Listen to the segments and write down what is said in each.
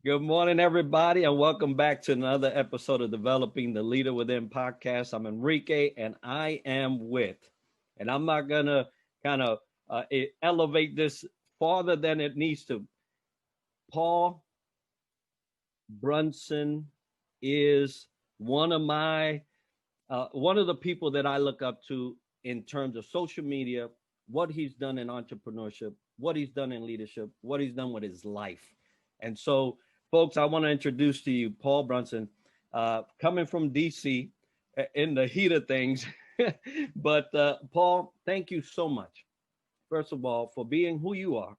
Good morning, everybody, and welcome back to another episode of Developing the Leader Within podcast. I'm Enrique, and I am with, and I'm not gonna kind of elevate this farther than it needs to. Paul Brunson is one of the people that I look up to in terms of social media, what he's done in entrepreneurship, what he's done in leadership, what he's done with his life. And so, folks, I want to introduce to you Paul Brunson, coming from DC in the heat of things. But Paul, thank you so much, first of all, for being who you are,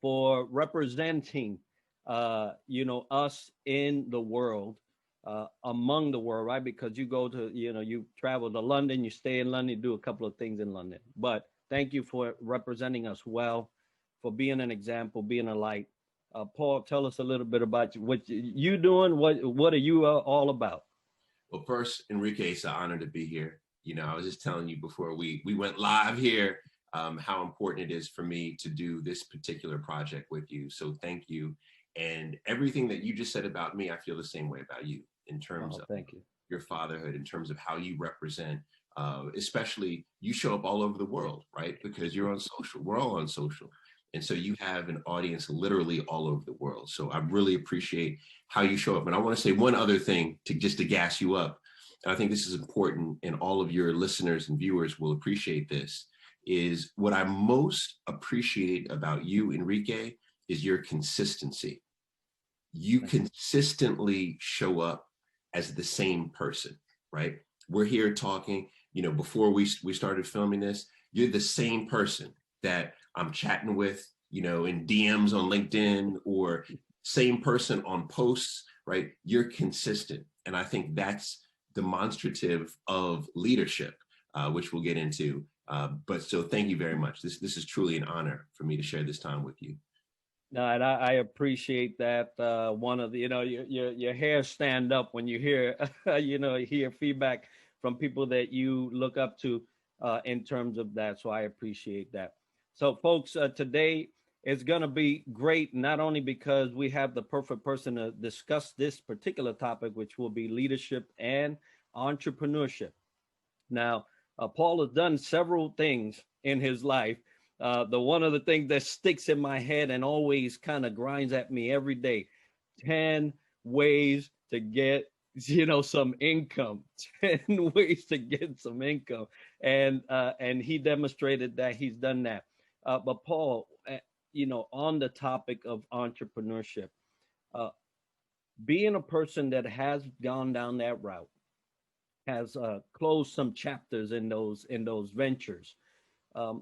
for representing us in the world, among the world, right? Because you go to, you travel to London, you stay in London, you do a couple of things in London. But thank you for representing us well, for being an example, being a light. Paul, tell us a little bit about what you doing. What are you all about? Well, first, Enrique, it's an honor to be here. I was just telling you before we went live here how important it is for me to do this particular project with you. So thank you. And everything that you just said about me, I feel the same way about you in terms Oh, of thank you. your fatherhood, in terms of how you represent, especially you show up all over the world, right? Because you're on social, we're all on social. And so you have an audience literally all over the world. So I really appreciate how you show up. And I want to say one other thing to gas you up. And I think this is important, and all of your listeners and viewers will appreciate this, is what I most appreciate about you, Enrique, is your consistency. You consistently show up as the same person, right? We're here talking, before we started filming this, you're the same person that I'm chatting with, in DMs on LinkedIn, or same person on posts, right? You're consistent. And I think that's demonstrative of leadership, which we'll get into. But so thank you very much. This is truly an honor for me to share this time with you. No, and I appreciate that. One of the, your hair stand up when you hear, hear feedback from people that you look up to, in terms of that. So I appreciate that. So, folks, today is going to be great, not only because we have the perfect person to discuss this particular topic, which will be leadership and entrepreneurship. Now, Paul has done several things in his life. The one of the things that sticks in my head and always kind of grinds at me every day: 10 ways to get some income. 10 ways to get some income. And he demonstrated that he's done that. But Paul, on the topic of entrepreneurship, uh, being a person that has gone down that route, has closed some chapters in those ventures.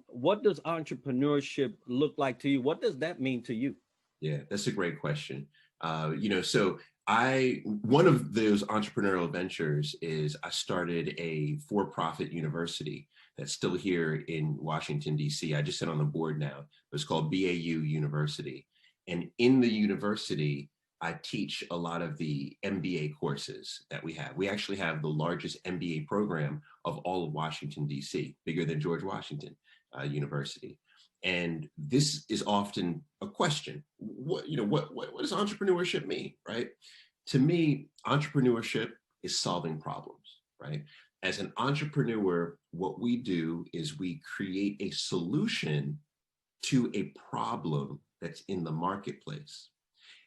What does entrepreneurship look like to you? What does that mean to you? Yeah, that's a great question. So one of those entrepreneurial ventures is I started a for-profit university that's still here in Washington, D.C. I just sit on the board now. It's called BAU University. And in the university, I teach a lot of the MBA courses that we have. We actually have the largest MBA program of all of Washington, D.C., bigger than George Washington University. And this is often a question. What does entrepreneurship mean, right? To me, entrepreneurship is solving problems, right? As an entrepreneur, what we do is we create a solution to a problem that's in the marketplace.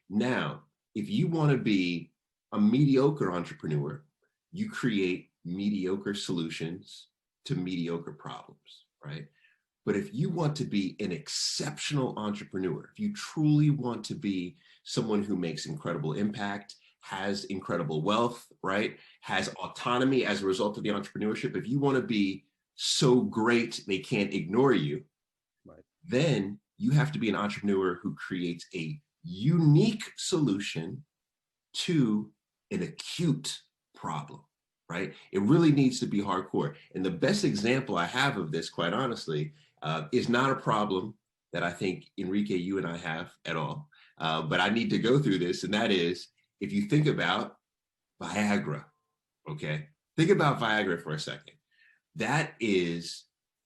Now, if you want to be a mediocre entrepreneur, you create mediocre solutions to mediocre problems, right? But if you want to be an exceptional entrepreneur, if you truly want to be someone who makes incredible impact, has incredible wealth, right? Has autonomy as a result of the entrepreneurship, if you want to be so great they can't ignore you, Right. then you have to be an entrepreneur who creates a unique solution to an acute problem, right? It really needs to be hardcore. And the best example I have of this, quite honestly, is not a problem that I think, Enrique, you and I have at all. But I need to go through this, and that is, if you think about Viagra, okay? Think about Viagra for a second. That is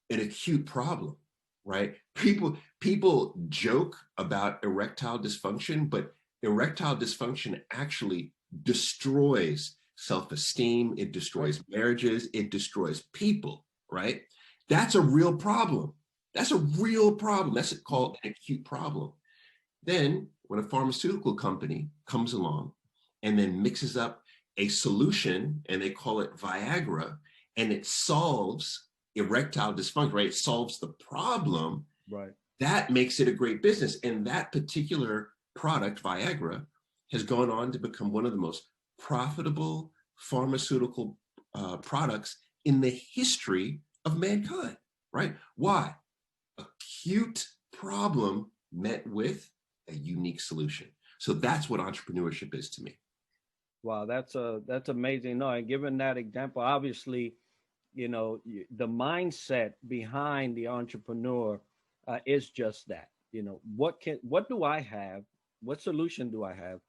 an acute problem, right? People joke about erectile dysfunction, but Erectile dysfunction actually destroys self-esteem, it destroys marriages, it destroys people, right? That's a real problem. That's a real problem. That's called an acute problem. Then when a pharmaceutical company comes along and then mixes up a solution and they call it Viagra, and it solves erectile dysfunction, right? It solves the problem. Right. That makes it a great business. And that particular product, Viagra, has gone on to become one of the most profitable pharmaceutical products in the history of mankind, right? Why? Acute problem met with a unique solution. So that's what entrepreneurship is to me. Wow, that's amazing. No, and given that example, obviously, the mindset behind the entrepreneur is just that. What do I have? What solution do I have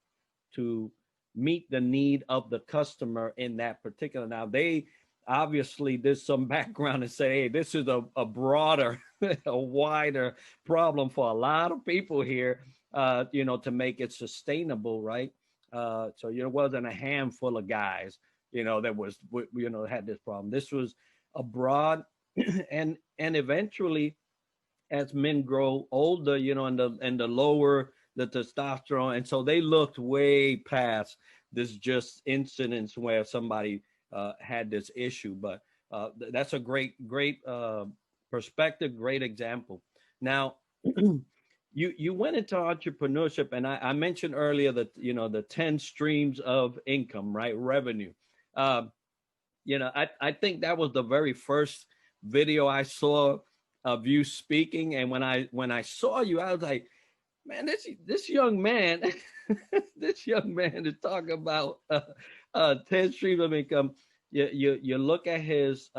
to meet the need of the customer in that particular? Now, they obviously did some background and say, hey, this is a broader, a wider problem for a lot of people here, to make it sustainable, right? So it wasn't a handful of guys, that was, had this problem. This was a broad, and eventually, as men grow older, and the lower the testosterone, and so they looked way past this just incidents where somebody had this issue. But that's a great perspective, great example. Now, you went into entrepreneurship, and I mentioned earlier that the 10 streams of income, right? Revenue. Um, I think that was the very first video I saw of you speaking, and when I saw you, I was like, man, this young man, this young man is talking about 10 streams of income. You look at his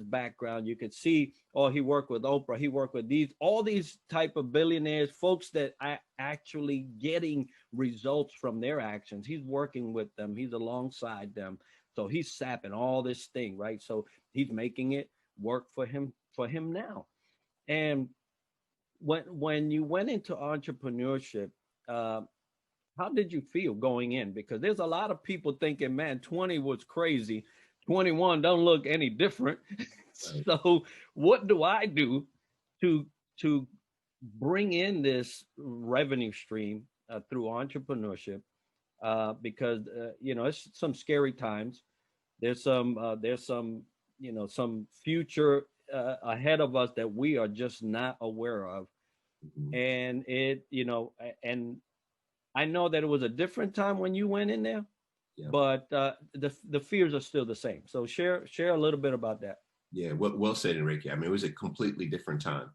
background, you could see, oh, he worked with Oprah, he worked with all these type of billionaires, folks that are actually getting results from their actions. He's working with them, he's alongside them. So he's sapping all this thing, right? So he's making it work for him now. And when you went into entrepreneurship, uh, how did you feel going in? Because there's a lot of people thinking, man, 20 was crazy. 21 don't look any different. Right. So what do I do to to bring in this revenue stream through entrepreneurship? Because it's some scary times. There's some some future ahead of us that we are just not aware of. Mhm. And and I know that it was a different time when you went in there, Yeah. but the fears are still the same. So share a little bit about that. Yeah, well said, Enrique. I mean, it was a completely different time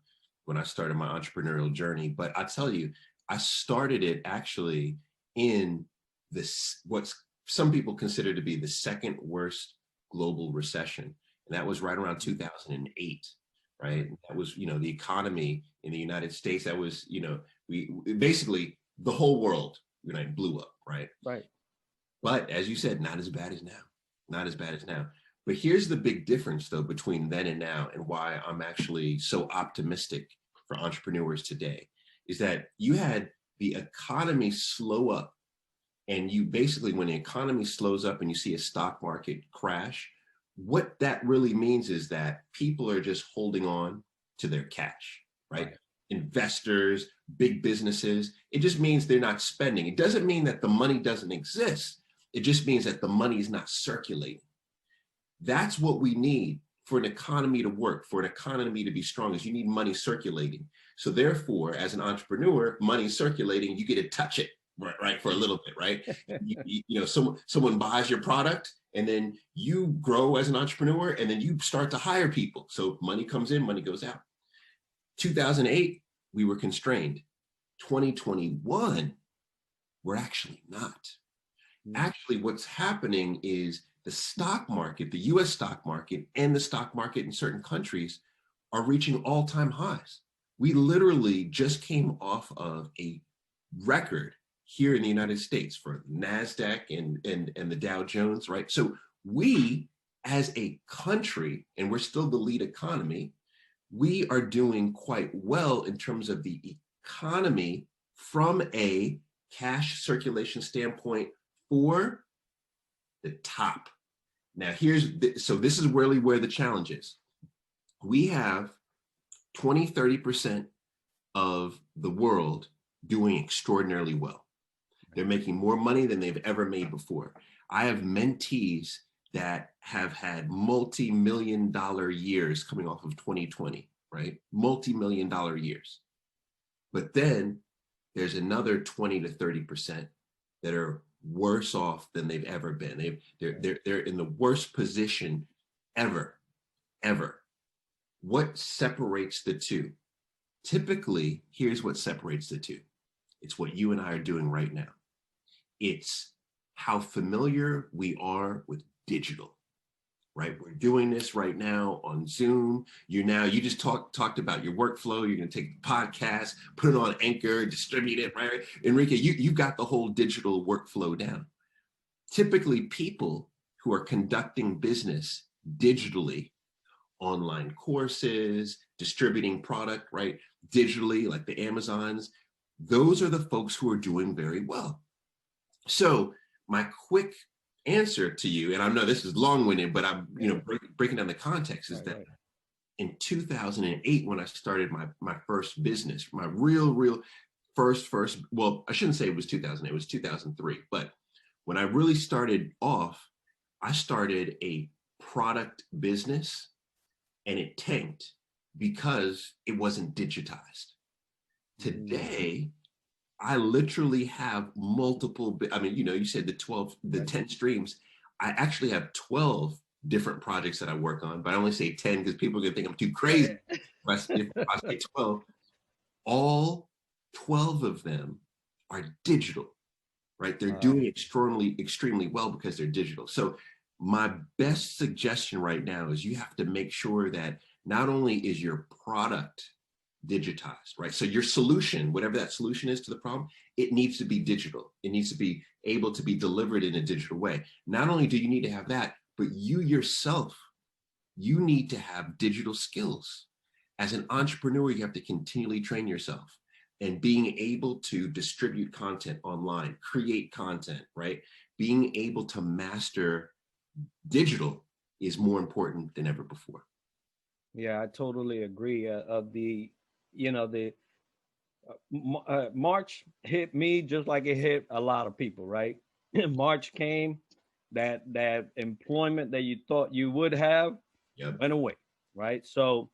when I started my entrepreneurial journey. But I tell you, I started it actually in this, what's some people consider to be the second worst global recession. And that was right around 2008, right? That was, the economy in the United States, that was, we basically the whole world, blew up, right? Right. But as you said, not as bad as now, not as bad as now. But here's the big difference, though, between then and now, and why I'm actually so optimistic for entrepreneurs today, is that you had the economy slow up. And you basically, when the economy slows up and you see a stock market crash, what that really means is that people are just holding on to their cash, right? Right. Investors, big businesses, it just means they're not spending. It doesn't mean that the money doesn't exist. It just means that the money is not circulating. That's what we need for an economy to work, for an economy to be strong, is you need money circulating. So therefore, as an entrepreneur, money circulating, you get to touch it, right, for a little bit, right? Someone buys your product, and then you grow as an entrepreneur, and then you start to hire people. So money comes in, money goes out. 2008, we were constrained. 2021, we're actually not. Actually, what's happening is the stock market, the US stock market, and the stock market in certain countries are reaching all-time highs. We literally just came off of a record here in the United States for NASDAQ and the Dow Jones, right? So we, as a country, and we're still the lead economy, we are doing quite well in terms of the economy from a cash circulation standpoint for the top. Now so this is really where the challenge is. We have 20-30% of the world doing extraordinarily well. They're making more money than they've ever made before. I have mentees that have had multi-million-dollar years coming off of 2020, right? Multi-million-dollar years. But then there's another 20 to 30% that are worse off than they've ever been. They're in the worst position ever. What separates the two? Typically, here's what separates the two. It's what you and I are doing right now. It's how familiar we are with digital, right? We're doing this right now on Zoom. You just talked about your workflow. You're going to take the podcast, put it on Anchor, distribute it, right? Enrique, you got the whole digital workflow down. Typically, people who are conducting business digitally, online courses, distributing product, right? Digitally, like the Amazons, those are the folks who are doing very well. So my quick answer to you, and I know this is long-winded, but I'm breaking down the context, is that in 2008, when I started my first business, my real first, well, I shouldn't say it was 2008, it was 2003. But when I really started off, I started a product business, and it tanked because it wasn't digitized. Today, I literally have multiple, you said the 10 streams. I actually have 12 different projects that I work on, but I only say 10 because people are going to think I'm too crazy. If I say 12, all 12 of them are digital, right? They're doing extremely well because they're digital. So my best suggestion right now is you have to make sure that not only is your product digitized, right? So your solution, whatever that solution is to the problem, it needs to be digital. It needs to be able to be delivered in a digital way. Not only do you need to have that, but you yourself, you need to have digital skills. As an entrepreneur, you have to continually train yourself, and being able to distribute content online, create content, right? Being able to master digital is more important than ever before. Yeah, I totally agree. March hit me just like it hit a lot of people, right? March came, that employment that you thought you would have went away, right? So,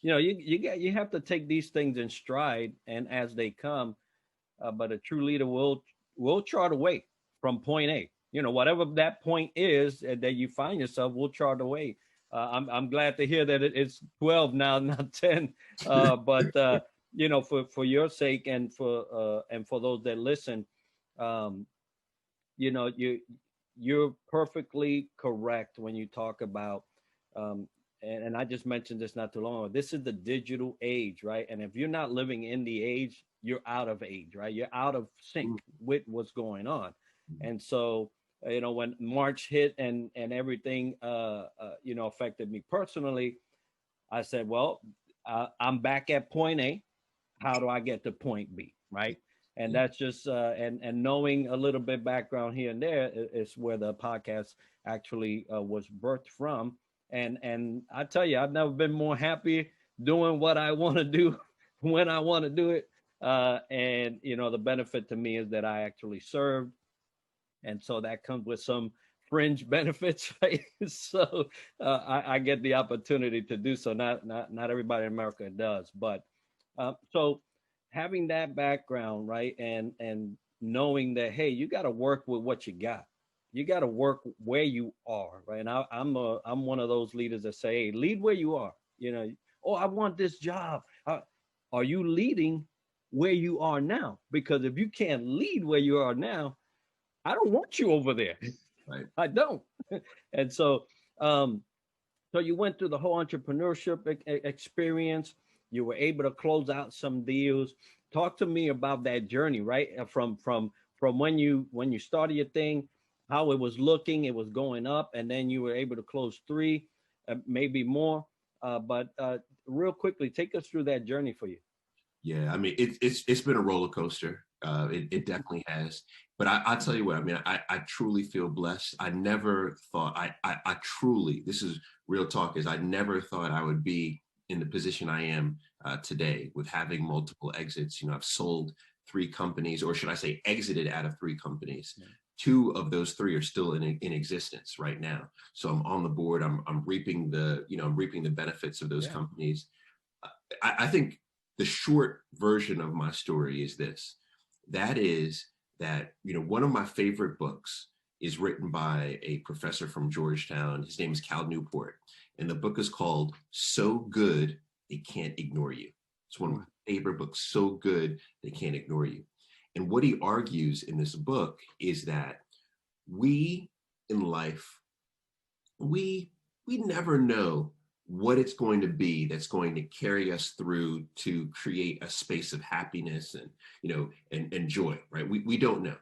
you have to take these things in stride and as they come. But a true leader will chart a way from point A. Whatever that point is that you find yourself, will chart a way. I'm glad to hear that it's 12 now, not 10. But for your sake and for those that listen, you're perfectly correct when you talk about, and I just mentioned this not too long ago. This is the digital age, right? And if you're not living in the age, you're out of age, right? You're out of sync with what's going on. And so, when March hit and everything, affected me personally, I said, well, I'm back at point A. How do I get to point B, right? And that's just and knowing a little bit background here and there is where the podcast actually was birthed from. And I tell you, I've never been more happy doing what I want to do when I want to do it. And the benefit to me is that I actually served, and so that comes with some fringe benefits, right? So I get the opportunity to do so. Not everybody in America does, but so having that background, right, and knowing that, hey, you got to work with what you got. You got to work where you are, right? And I'm one of those leaders that say, hey, lead where you are. Oh, I want this job. Are you leading where you are now? Because if you can't lead where you are now, I don't want you over there. Right. I don't. And so, so you went through the whole entrepreneurship experience. You were able to close out some deals. Talk to me about that journey, right? From when you started your thing, how it was looking, it was going up, and then you were able to close 3, maybe more. But real quickly, take us through that journey for you. Yeah, I mean, it's been a roller coaster. It definitely has. But I'll tell you what, I mean, I truly feel blessed. I never thought, I truly, this is real talk, is I never thought I would be in the position I am today with having multiple exits. You know, I've sold 3 companies, or should I say exited out of 3 companies. Yeah. 2 of those 3 are still in existence right now. So I'm on the board. I'm reaping the, I'm reaping the benefits of those companies. I think the short version of my story is this. That is that, one of my favorite books is written by a professor from Georgetown. His name is Cal Newport. And the book is called So Good They Can't Ignore You. It's one of my favorite books, So Good They Can't Ignore You. And what he argues in this book is that we in life, we never know what it's going to be that's going to carry us through to create a space of happiness and joy, right? We don't know.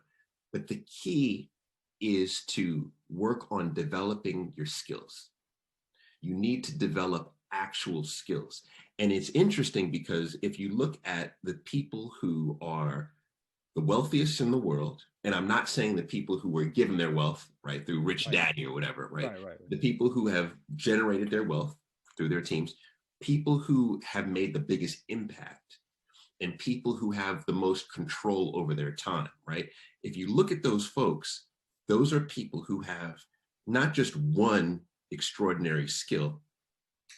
But the key is to work on developing your skills. You need to develop actual skills. And it's interesting because if you look at the people who are the wealthiest in the world, and I'm not saying the people who were given their wealth, right, through Rich Daddy or whatever, right? The people who have generated their wealth through their teams, people who have made the biggest impact, and people who have the most control over their time, right? If you look at those folks, those are people who have not just one extraordinary skill,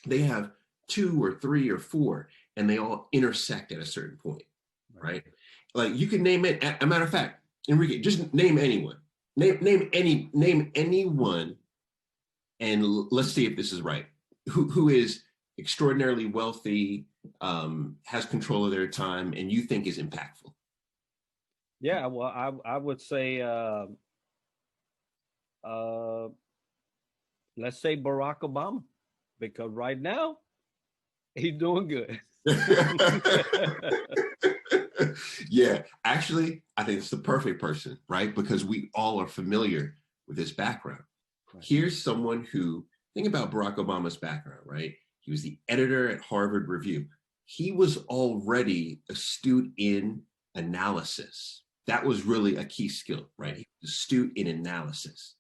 they have 2 or 3 or 4, and they all intersect at a certain point, right? Like you can name it. A matter of fact, Enrique, just name anyone. Name anyone, and let's see if this is right. Who is extraordinarily wealthy, has control of their time, and you think is impactful? Yeah, well, I would say, let's say Barack Obama, because right now he's doing good. Yeah, actually, I think it's the perfect person, right? Because we all are familiar with his background. Right. Here's someone who, think about Barack Obama's background, right? He was the editor at Harvard Review. He was already astute in analysis. That was really a key skill, right? He was astute in analysis.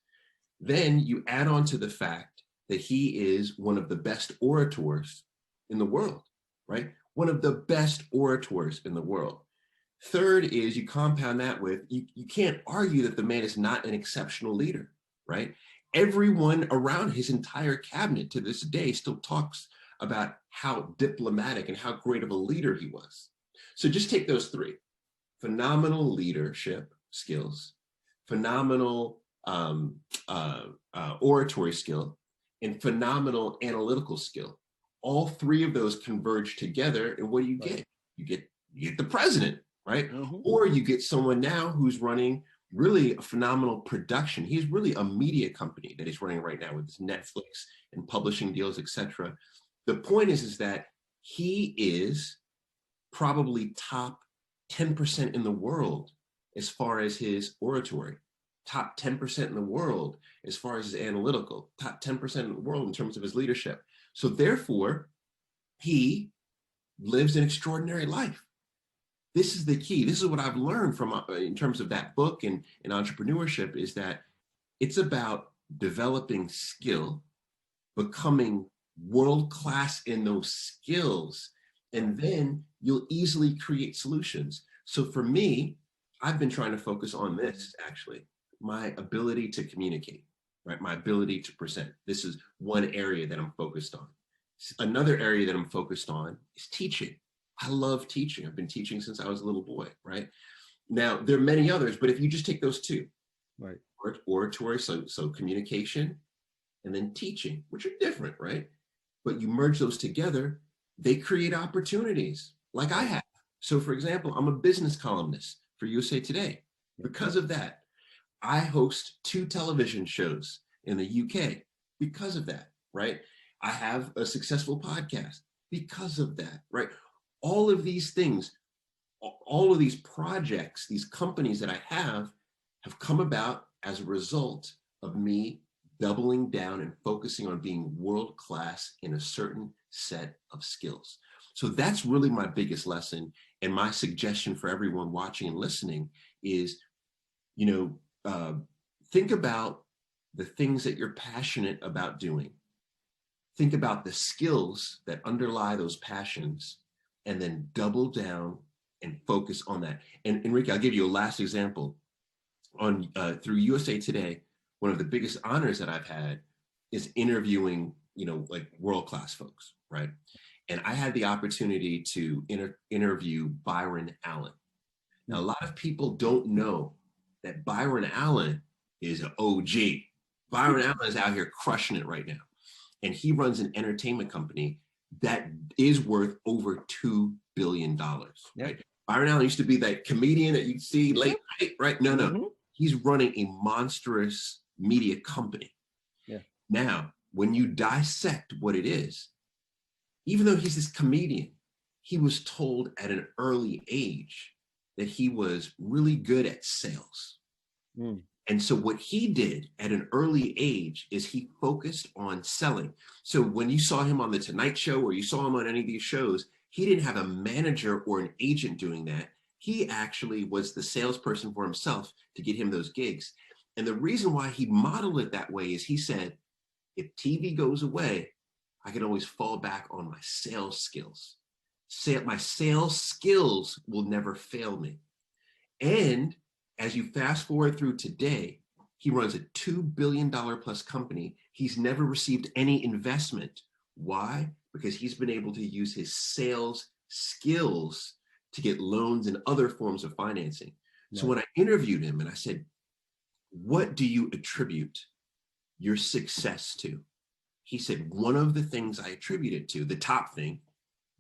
Then you add on to the fact that he is one of the best orators in the world, right? One of the best orators in the world. Third is you compound that with, you can't argue that the man is not an exceptional leader, right? Everyone around his entire cabinet to this day still talks about how diplomatic and how great of a leader he was. So just take those 3. Phenomenal leadership skills, phenomenal oratory skill, and phenomenal analytical skill. All 3 of those converge together, and what do you get? You get the president, right? Mm-hmm. Or you get someone now who's running really a phenomenal production. He's really a media company that he's running right now with his Netflix and publishing deals, etc. The point is that he is probably top 10% in the world as far as his oratory, top 10% in the world as far as his analytical, top 10% in the world in terms of his leadership. So therefore, he lives an extraordinary life. This is the key. This is what I've learned from in terms of that book and entrepreneurship, is that it's about developing skill, becoming world-class in those skills, and then you'll easily create solutions. So for me, I've been trying to focus on this, actually, my ability to communicate, right? My ability to present. This is one area that I'm focused on. Another area that I'm focused on is teaching. I love teaching. I've been teaching since I was a little boy, right? Now, there are many others, but if you just take those 2, right? Oratory, so communication, and then teaching, which are different, right? But you merge those together, they create opportunities like I have. So for example, I'm a business columnist for USA Today. Because of that, I host 2 television shows in the UK because of that, right? I have a successful podcast because of that, right? All of these things, all of these projects, these companies that I have come about as a result of me doubling down and focusing on being world-class in a certain set of skills. So that's really my biggest lesson, And my suggestion for everyone watching and listening is, you know, think about the things that you're passionate about doing. Think about the skills that underlie those passions, and then double down and focus on that. And Enrique, I'll give you a last example. On through USA Today, one of the biggest honors that I've had is interviewing, you know, like world-class folks, right? And I had the opportunity to interview Byron Allen. Now, a lot of people don't know that Byron Allen is an OG. Byron Allen is out here crushing it right now. And he runs an entertainment company that is worth over $2 billion, right? Byron Allen used to be that comedian that you see late night, right? No. He's running a monstrous media company. Yeah. Now, when you dissect what it is, even though he's this comedian, he was told at an early age that he was really good at sales. And so what he did at an early age is he focused on selling. So when you saw him on the Tonight Show or you saw him on any of these shows, he didn't have a manager or an agent doing that. He actually was the salesperson for himself to get him those gigs. And the reason why he modeled it that way is he said, if TV goes away, I can always fall back on my sales skills. My sales skills will never fail me. And as you fast forward through today, he runs a $2 billion plus company. He's never received any investment. Why? Because he's been able to use his sales skills to get loans and other forms of financing. So when I interviewed him and I said, what do you attribute your success to? He said, one of the things I attribute it to, the top thing,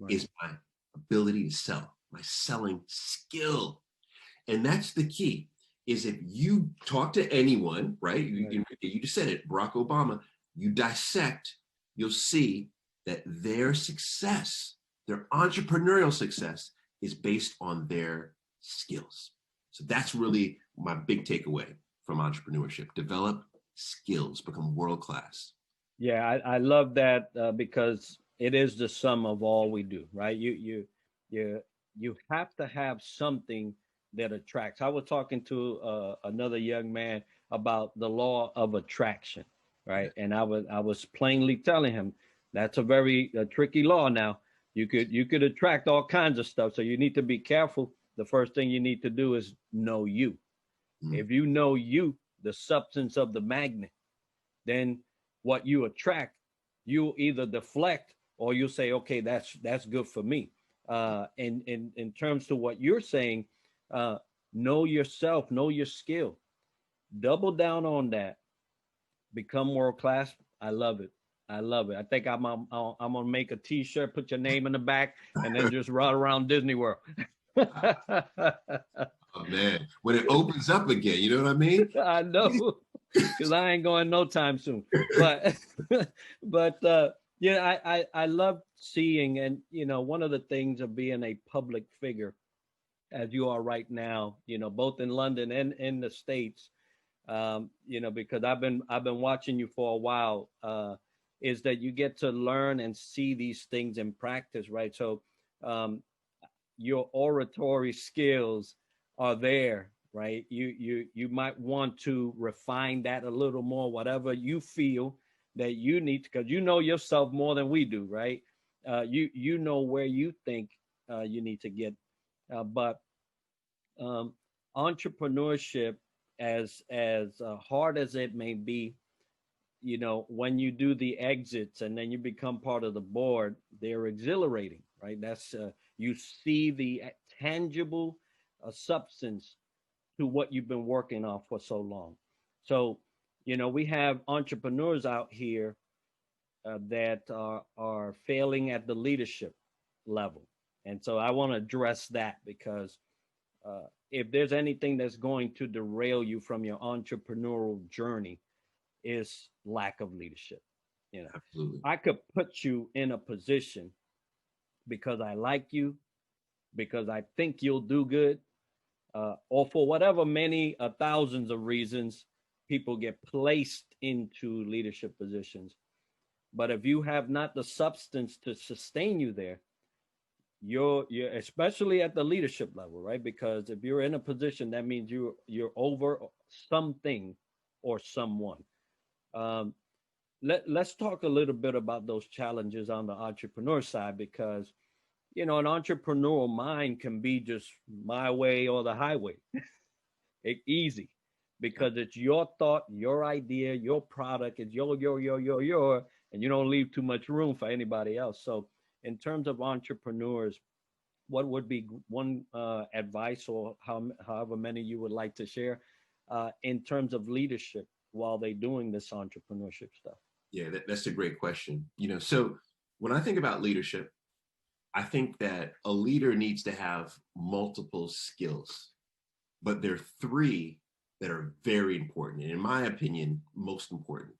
is my ability to sell, my selling skill. And that's the key, is if you talk to anyone, right? You just said it, Barack Obama, you dissect, you'll see that their success, their entrepreneurial success, is based on their skills. So that's really my big takeaway from entrepreneurship. Develop skills, become world-class. Yeah, I love that because it is the sum of all we do, right? You have to have something that attracts. I was talking to another young man about the law of attraction, right? And I was plainly telling him that's a very tricky law. Now you could attract all kinds of stuff, so you need to be careful. The first thing you need to do is know you. If you know you, the substance of the magnet, then what you attract, you either deflect or you say, okay, that's good for me. And in terms to what you're saying, know yourself, know your skill, double down on that, become world class. I love it. I love it. I think I'm gonna make a T-shirt, put your name in the back, and then just run around Disney World. Oh man, when it opens up again, you know what I mean? I know, because I ain't going no time soon. But yeah, I love seeing, and one of the things of being a public figure, as you are right now, both in London and in the States, because I've been watching you for a while, is that you get to learn and see these things in practice, right? So your oratory skills are there, right? You might want to refine that a little more, whatever you feel that you need, because you know yourself more than we do, right? You know where you think you need to get, but entrepreneurship, as hard as it may be, when you do the exits and then you become part of the board, they're exhilarating, right? That's you see the tangible substance to what you've been working on for so long. So, we have entrepreneurs out here that are failing at the leadership level. And so I want to address that because if there's anything that's going to derail you from your entrepreneurial journey, is lack of leadership. Absolutely. I could put you in a position because I like you, because I think you'll do good, or for whatever many thousands of reasons, people get placed into leadership positions. But if you have not the substance to sustain you there, you're especially at the leadership level, right? Because if you're in a position, that means you're over something or someone. Um, let's talk a little bit about those challenges on the entrepreneur side, because an entrepreneurial mind can be just my way or the highway. Easy, because it's your thought, your idea, your product. It's your, and you don't leave too much room for anybody else. So in terms of entrepreneurs, what would be one advice, or however many you would like to share, in terms of leadership while they're doing this entrepreneurship stuff? Yeah, that's a great question. So when I think about leadership, I think that a leader needs to have multiple skills, but there are three that are very important, and in my opinion, most important.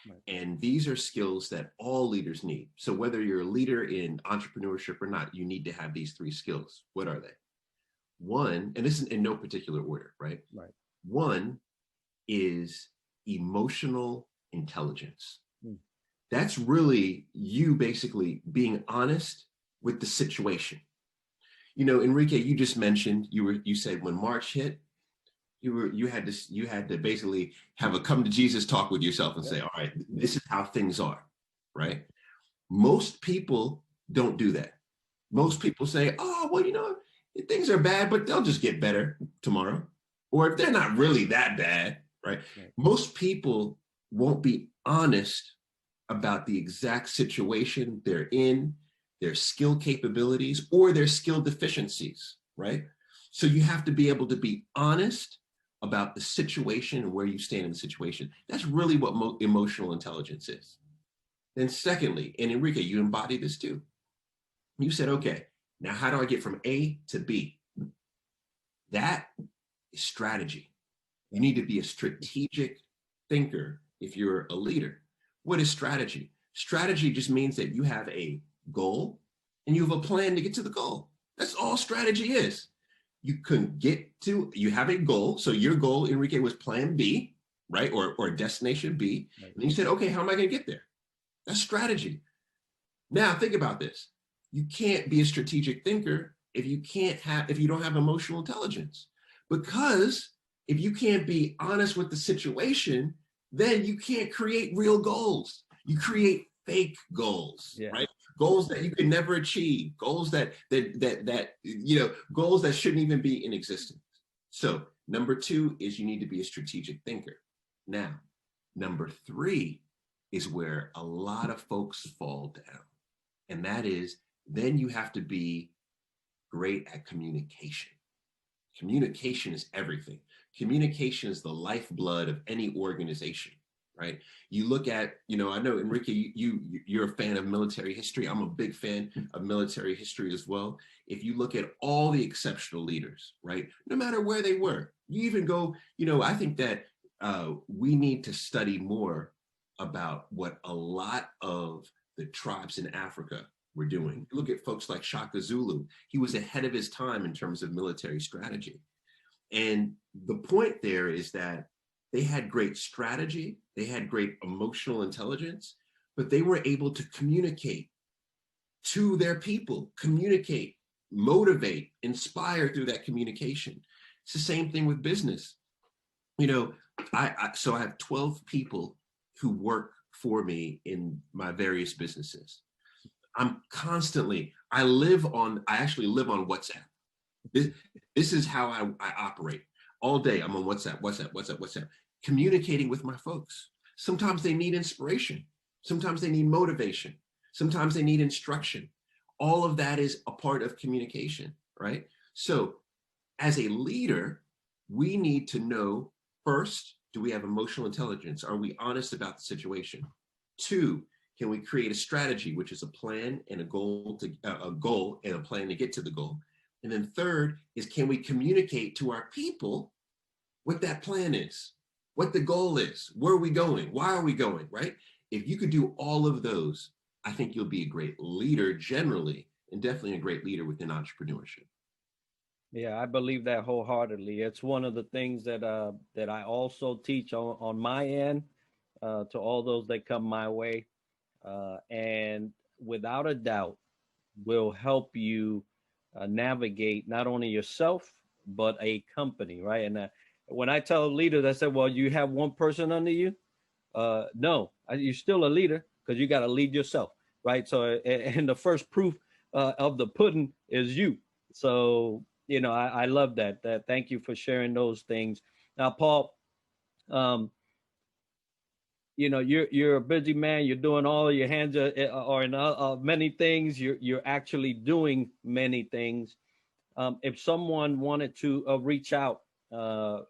Right. And these are skills that all leaders need. So whether you're a leader in entrepreneurship or not, you need to have these three skills. What are they? One, and this is in no particular order, right? Right. One is emotional intelligence. Mm. That's really you basically being honest with the situation. Enrique, you just mentioned you said when March hit, you had to basically have a come to Jesus talk with yourself and say, all right, this is how things are, right? Most people don't do that. Most people say, oh, well, things are bad, but they'll just get better tomorrow. Or if they're not really that bad, right? Most people won't be honest about the exact situation they're in, their skill capabilities, or their skill deficiencies, right? So you have to be able to be honest about the situation and where you stand in the situation. That's really what emotional intelligence is. Then secondly, and Enrique, you embody this too. You said, okay, now how do I get from A to B? That is strategy. You need to be a strategic thinker if you're a leader. What is strategy? Strategy just means that you have a goal and you have a plan to get to the goal. That's all strategy is. You have a goal. So your goal, Enrique, was plan B, right? Or destination B. Right. And you said, okay, how am I going to get there? That's strategy. Now think about this. You can't be a strategic thinker if you don't have emotional intelligence. Because if you can't be honest with the situation, then you can't create real goals. You create fake goals, right? Goals that you can never achieve, goals that goals that shouldn't even be in existence. So number two is you need to be a strategic thinker. Now, number three is where a lot of folks fall down. And that is, then you have to be great at communication. Communication is everything. Communication is the lifeblood of any organization, right? You look at, I know, Enrique, you're a fan of military history. I'm a big fan of military history as well. If you look at all the exceptional leaders, right, no matter where they were, you even go, I think that we need to study more about what a lot of the tribes in Africa were doing. Look at folks like Shaka Zulu. He was ahead of his time in terms of military strategy. And the point there is that they had great strategy, they had great emotional intelligence, but they were able to communicate to their people, communicate, motivate, inspire through that communication. It's the same thing with business. So I have 12 people who work for me in my various businesses. I actually live on WhatsApp. This is how I operate. All day I'm on WhatsApp, communicating with my folks. Sometimes they need inspiration. Sometimes they need motivation. Sometimes they need instruction. All of that is a part of communication, right? So as a leader, we need to know, first, do we have emotional intelligence? Are we honest about the situation? Two, can we create a strategy, which is a plan and a goal and a plan to get to the goal? And then third is, can we communicate to our people what that plan is, what the goal is, where are we going, why are we going, right? If you could do all of those, I think you'll be a great leader generally, and definitely a great leader within entrepreneurship. Yeah, I believe that wholeheartedly. It's one of the things that I also teach on my end, to all those that come my way. And without a doubt, will help you navigate not only yourself but a company, right? And when I tell leaders, I say, well, you have one person under you. No, you're still a leader because you got to lead yourself, right? So, and the first proof of the pudding is you. So, I love that. Thank you for sharing those things. Now, Paul, um, you're a busy man. You're doing all of your hands are in many things. You're actually doing many things. If someone wanted to reach out, uh,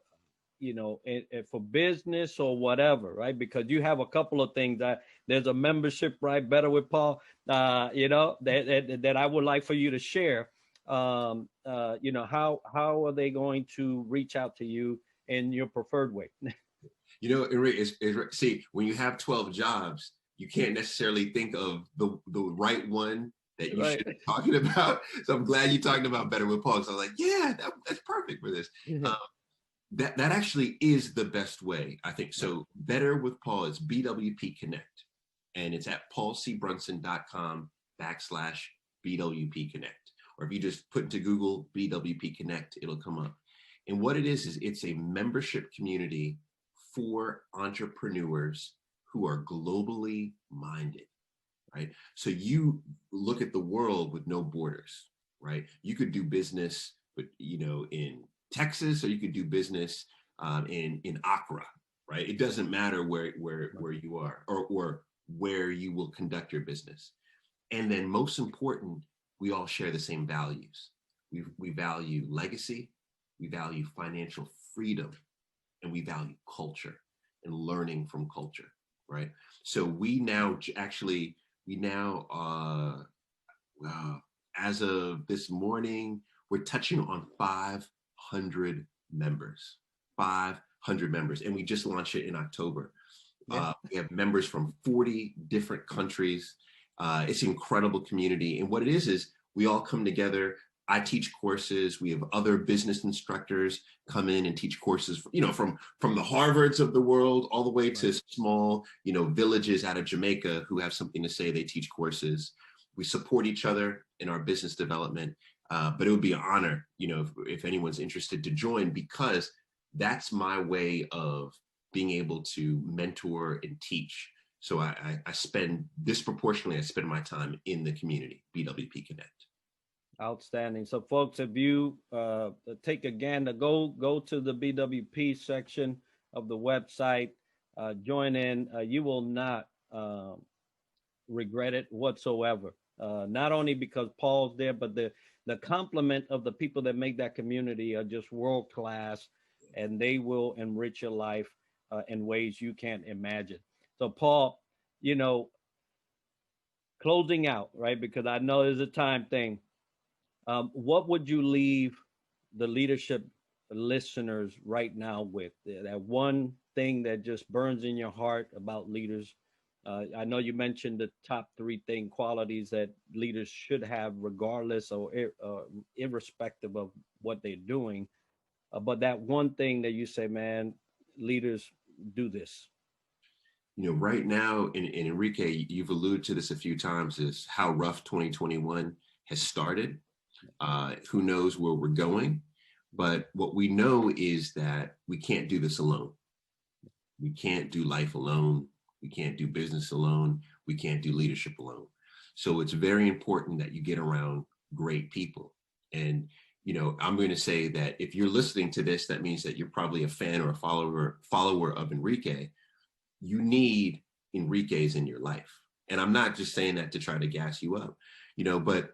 for business or whatever, right? Because you have a couple of things that there's a membership, right? Better with Paul, that I would like for you to share. How are they going to reach out to you in your preferred way? See, when you have 12 jobs, you can't necessarily think of the right one that you Right. should be talking about. So I'm glad you talked about Better with Paul. So I was like, yeah, that's perfect for this. That actually is the best way, I think. So Better with Paul is BWP Connect, and it's at paulcbrunson.com/BWP Connect. Or if you just put into Google BWP Connect, it'll come up. And what it is it's a membership community for entrepreneurs who are globally minded, right? So you look at the world with no borders, right? You could do business, but in Texas, or you could do business in Accra, right? It doesn't matter where you are or where you will conduct your business. And then most important, we all share the same values. We value legacy, we value financial freedom, and we value culture and learning from culture, right? So we now as of this morning, we're touching on 500 members, 500 members, and we just launched it in October. Yeah. We have members from 40 different countries. It's an incredible community, and what it is we all come together. I teach courses. We have other business instructors come in and teach courses, from the Harvards of the world all the way to small, villages out of Jamaica who have something to say. They teach courses. We support each other in our business development. But it would be an honor, if anyone's interested to join, because that's my way of being able to mentor and teach. So I spend disproportionately, I spend my time in the community, BWP Connect. Outstanding. So, folks, if you take a gander, go to the BWP section of the website, join in. You will not regret it whatsoever. Not only because Paul's there, but the complement of the people that make that community are just world class, and they will enrich your life in ways you can't imagine. So, Paul, closing out, right? Because I know there's a time thing. What would you leave the leadership listeners right now with? That one thing that just burns in your heart about leaders. I know you mentioned the top three qualities that leaders should have, regardless or irrespective of what they're doing. But that one thing that you say, man, leaders do this. Right now, and Enrique, you've alluded to this a few times, is how rough 2021 has started. Who knows where we're going? But what we know is that we can't do this alone. We can't do life alone. We can't do business alone. We can't do leadership alone. So it's very important that you get around great people. And, I'm going to say that if you're listening to this, that means that you're probably a fan or a follower of Enrique. You need Enrique's in your life. And I'm not just saying that to try to gas you up, but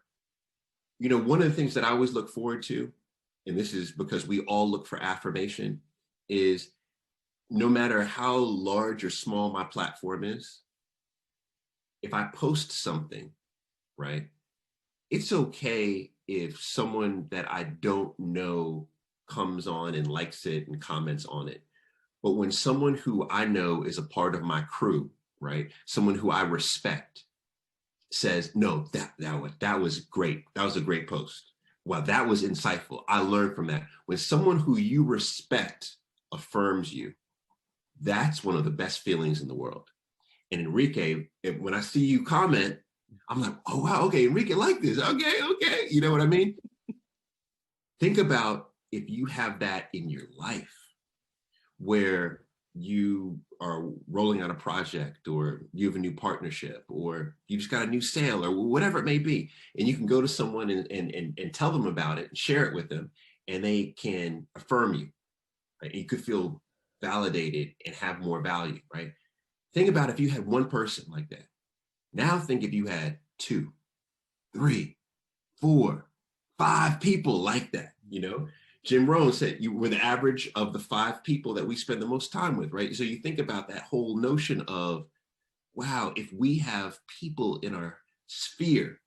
one of the things that I always look forward to, and this is because we all look for affirmation, is no matter how large or small my platform is, if I post something, right, it's okay if someone that I don't know comes on and likes it and comments on it. But when someone who I know is a part of my crew, right, someone who I respect, says, no, that was great. That was a great post. Wow, that was insightful. I learned from that. When someone who you respect affirms you, that's one of the best feelings in the world. And Enrique, when I see you comment, I'm like, oh, wow, okay, Enrique like this. Okay. You know what I mean? Think about if you have that in your life where you are rolling on a project or you have a new partnership or you just got a new sale or whatever it may be. And you can go to someone and tell them about it and share it with them and they can affirm you. Right? You could feel validated and have more value, right? Think about if you had one person like that. Now think if you had 2, 3, 4, 5 people like that, you know? Jim Rohn said you were the average of the 5 people that we spend the most time with, right? So you think about that whole notion of, wow, if we have people in our sphere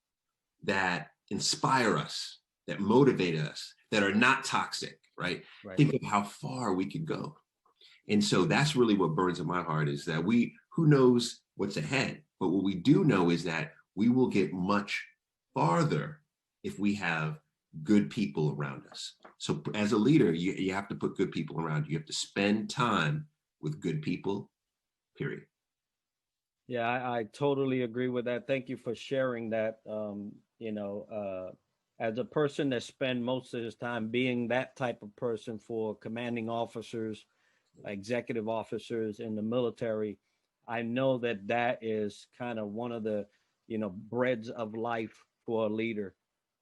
that inspire us, that motivate us, that are not toxic, right? Right. Think of how far we could go. And so that's really what burns in my heart is that who knows what's ahead, but what we do know is that we will get much farther if we have good people around us. So as a leader, you have to put good people around you. You have to spend time with good people, period. Yeah, I totally agree with that. Thank you for sharing that. As a person that spend most of his time being that type of person for commanding officers, executive officers in the military, I know that that is kind of one of the, breads of life for a leader,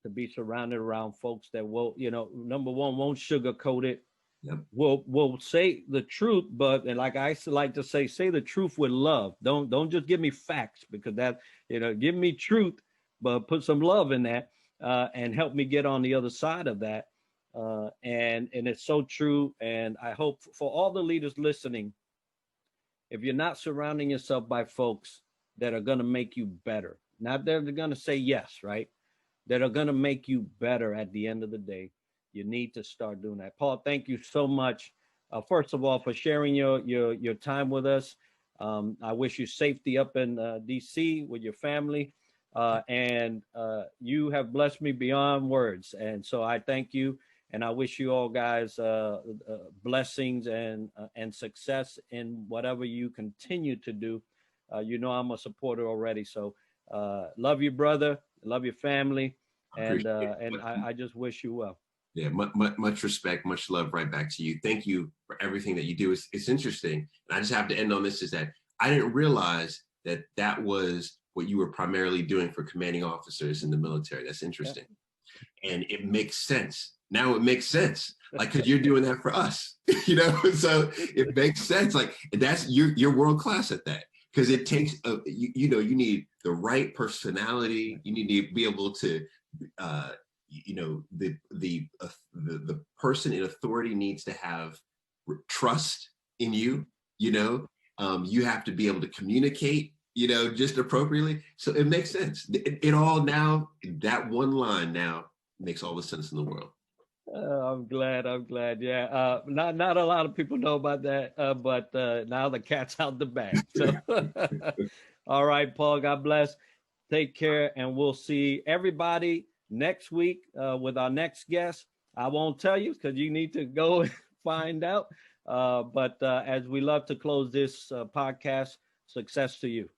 to be surrounded around folks that will, number one, won't sugarcoat it, Yep. will say the truth, but and like I like to say the truth with love. Don't just give me facts, because that, give me truth, but put some love in that, and help me get on the other side of that. And it's so true. And I hope for all the leaders listening, if you're not surrounding yourself by folks that are going to make you better, not that they're going to say yes, right, that are going to make you better at the end of the day, you need to start doing that. Paul, thank you so much, first of all, for sharing your time with us. I wish you safety up in DC with your family, and you have blessed me beyond words, and so I thank you. And I wish you all guys blessings and success in whatever you continue to do. I'm a supporter already, so love you, brother. Love your family, I and appreciate uh, it. and I just wish you well. Yeah, much respect, much love right back to you. Thank you for everything that you do. It's interesting. And I just have to end on this is that I didn't realize that that was what you were primarily doing for commanding officers in the military. That's Yeah. interesting. And it makes sense. Now it makes sense. Like, cause you're doing that for us, so it makes sense. Like that's, you're world class at that. Cause it takes, you need the right personality. You need to be able to, the person in authority needs to have trust in you. You have to be able to communicate, just appropriately. So it makes sense. It all now, that one line now makes all the sense in the world. I'm glad. I'm glad. Yeah. Not a lot of people know about that, but now the cat's out the bag. So, all right, Paul. God bless. Take care, and we'll see everybody next week with our next guest. I won't tell you because you need to go and find out. But as we love to close this podcast, success to you.